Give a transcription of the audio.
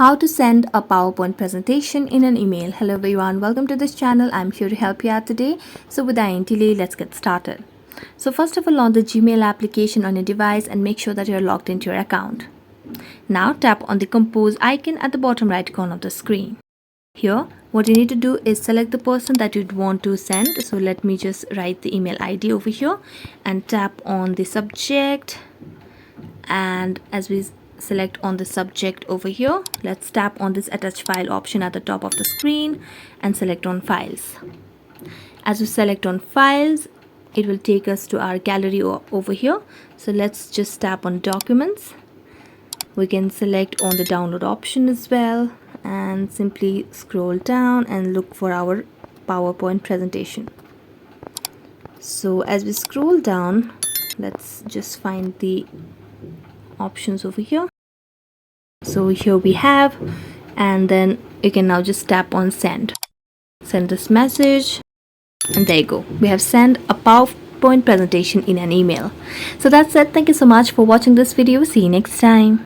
How to send a PowerPoint presentation in an email. Hello everyone, welcome to this channel. I'm here to help you out today. So without any delay, let's get started. So first of all, launch the Gmail application on your device and make sure that you're logged into your account. Now tap on the compose icon at the bottom right corner of the screen. Here, what you need to do is select the person that you'd want to send. So let me just write the email ID over here and tap on the subject. And as we select on the subject over here, let's tap on this attach file option at the top of the screen and select on files. As we select on files, it will take us to our gallery over here. So let's just tap on documents. We can select on the download option as well and simply scroll down and look for our PowerPoint presentation. So as we scroll down, let's just find the options over here. So here we have, and then you can now just tap on send this message, and there you go, we have sent a PowerPoint presentation in an email. So that's it. Thank you so much for watching this video. See you next time.